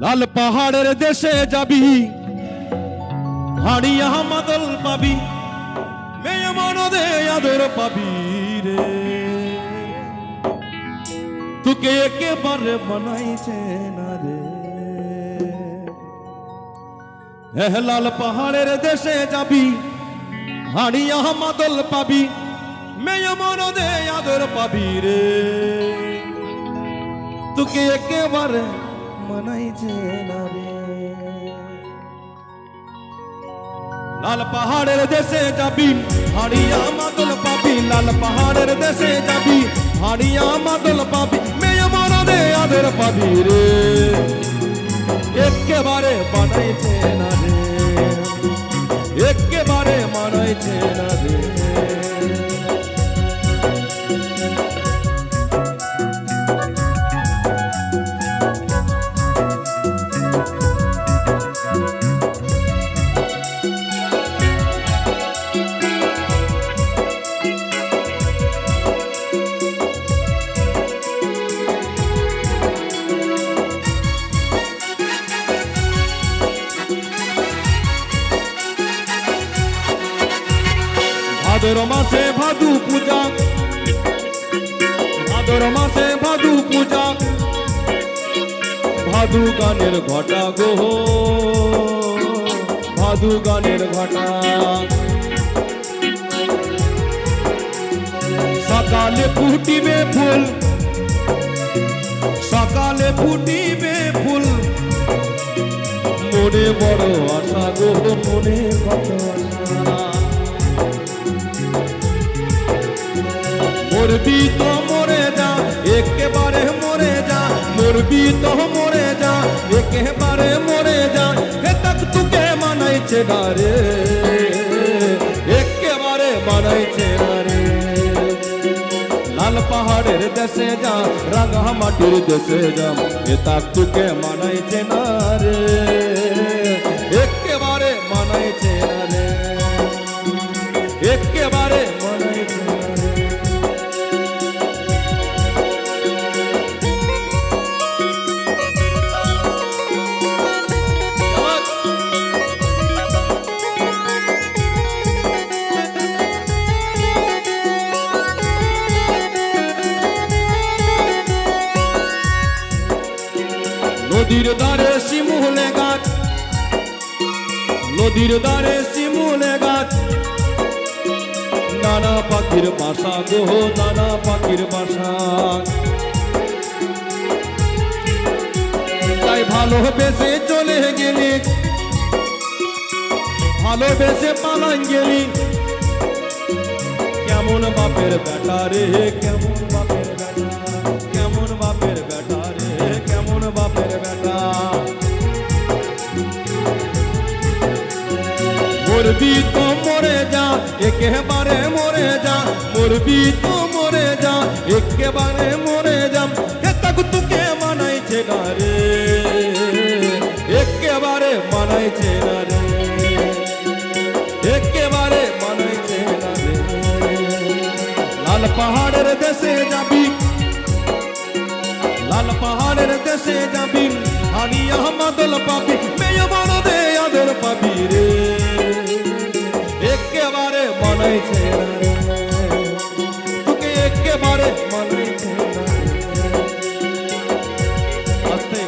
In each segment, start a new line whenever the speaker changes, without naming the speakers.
লাল পাহাড়ের দেশে যাবি, হাড়িয়া মাদল পাবি, মেয়ে মনদে আদর পাবি রে। তোকে একেবারে বানাইছে না রে। লাল পাহাড়ের দেশে যাবি, হাড়িয়া মাদল পাবি, মেয়ে মনদে আদর পাবি রে। তোকে একেবারে মানাইছে না রে। লাল পাহাড়ের দেশে যাবি, হাড়িয়া মাদল পাবি, লাল পাহাড়ের দেশে যাবি, হাড়িয়া মাদল পাবি, মেয়ে মনদে আদর পাবি রে। একেবারে মানাইছে না রে, একেবারে মানাইছে না রে। ভাদর মাসে ভাদু পূজা, ভাদর মাসে ভাদু পূজা, ভাদু গানের ঘটা গো, ভাদু গানের ঘটা। সকালে ফুটিবে ফুল, সকালে ফুটিবে ফুল, মনে বড় আশা গো, মনে কত আশা। মরবি তো মরে যা, একেবারে মরে যা, মরবি তো মরে যা, একেবারে মরে যা। হে তক তোকে মানাইছে না রে, একেবারে মানাইছে না রে। লাল পাহাড়ের দেশে যা, রাঙা মাটির দেশে যা, হে তক তোকে মানাইছে না রে, একেবারে মানাইছে না রে, একেবারে মানাইছে না রে। নদীর ধারে শিমুলে গাছ, নদীর ধারে শিমুলে গাছ, নানা পাখির বাসা গো, নানা পাখির বাসা। তাই ভালোবেসে চলে গেলি, ভালোবেসে পালান গেলি, কেমন বাপের বেটা রে, কেমন বাপের বেটা, কেমন বাপের বেটা রে, কেমন বাপের বেটা। মরবি তো মরে যা, একেবারে মরে যা, মরবি তো মরে যা, একেবারে মরে যা। হে তক তোকে মানাইছে না রে, একেবারে মানাইছে না রে, একেবারে মানাইছে না রে। লাল পাহাড়ের দেশে যাবি, লাল পাহাড়ের দেশে যাবি, হাড়িয়া মাদল পাবি, মেয়ে মনদে আদর পাবি রে। একেবারে মানাইছে না রে, তোকে একেবারে মানাইছে না রে। আস্তে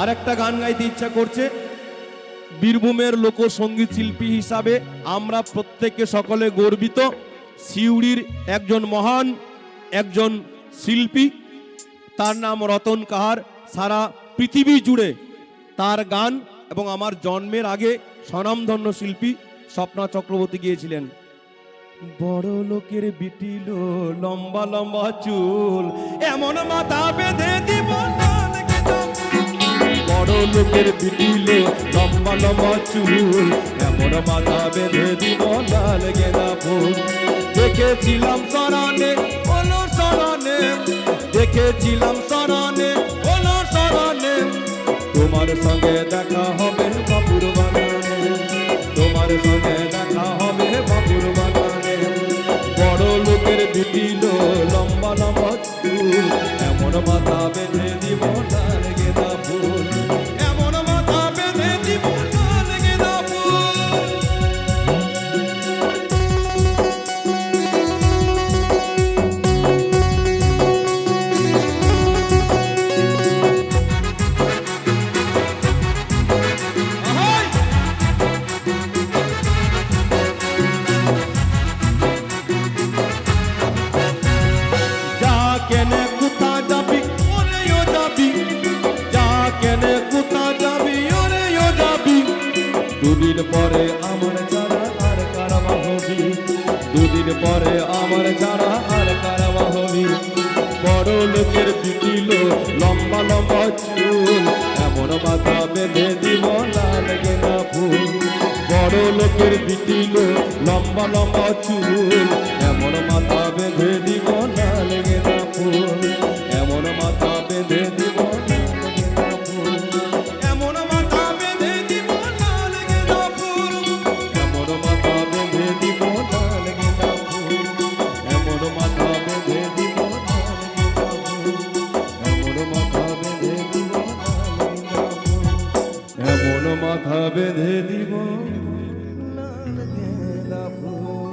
আরেকটা গান গাইতে ইচ্ছা করছে। বীরভূমের লোকসঙ্গীত শিল্পী হিসাবে আমরা প্রত্যেকে সকলে গর্বিত। সিউড়ির একজন মহান একজন শিল্পী, তার নাম রতন কাহার। সারা পৃথিবী জুড়ে তার গান, এবং আমার জন্মের আগে স্বনামধন্য শিল্পী স্বপ্না চক্রবর্তী গিয়েছিলেন। বড় লোকের বিটিল লম্বা লম্বা চুল, এমন মাথা বেঁধে দিব, বড় লোকের বিটিল লম্বা লম্বা চুল, এমন মাথা বেঁধে দিব লাল গেঁদা ফুল। দেখেছিলাম সরানে হলো সরানে, দেখেছিলাম সরানে হলো সরানে, তোমার সঙ্গে দেখা হবে বাবুর বাগানে, তোমার সঙ্গে দেখা হবে বাবুর বাগানে। বড় লোকের বিটিল লম্বা লম্বা চুল, এমন মাথা বেঁধে দিব লাল গেঁদা ফুল। দুদিন পরে আমার ছাড়া আর কারবা হবি, দুদিন পরে আমার ছাড়া আর কারবা হবি। বড় লোকের বিটিল লম্বা লম্বা চুল, এমন মাথা বেঁধে দিব লাল গেঁদা ফুল। বড় লোকের বিটিল লম্বা লম্বা চুল, এমন মাথা বেঁধে দিব লাল গেঁদা ফুল। এমন মাথা বেঁধে দিব লাল গেঁদা ফুল। এমন মাথা বেঁধে দিব লাল গেঁদা ফুল। এমন মাথা বেঁধে দিব লাল গেঁদা ফুল। এমন মাথা বেঁধে দিব লাল গেঁদা ফুল। এমন মাথা বেঁধে দিব লাল গেঁদা ফুল। এমন মাথা বেঁধে দিব লাল গেঁদা ফুল।